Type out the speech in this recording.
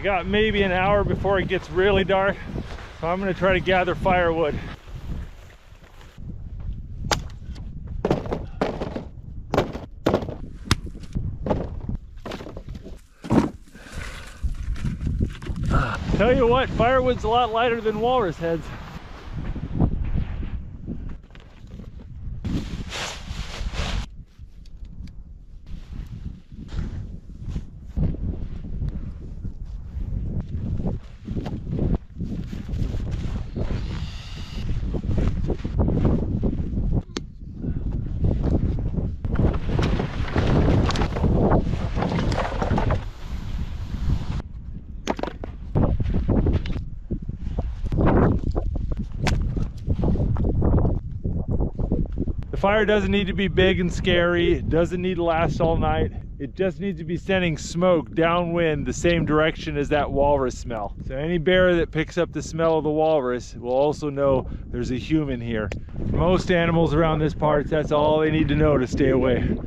got maybe an hour before it gets really dark, so I'm gonna try to gather firewood. Tell you what, firewood's a lot lighter than walrus heads. The fire doesn't need to be big and scary. It doesn't need to last all night. It just needs to be sending smoke downwind the same direction as that walrus smell. So any bear that picks up the smell of the walrus will also know there's a human here. For most animals around this part, that's all they need to know to stay away.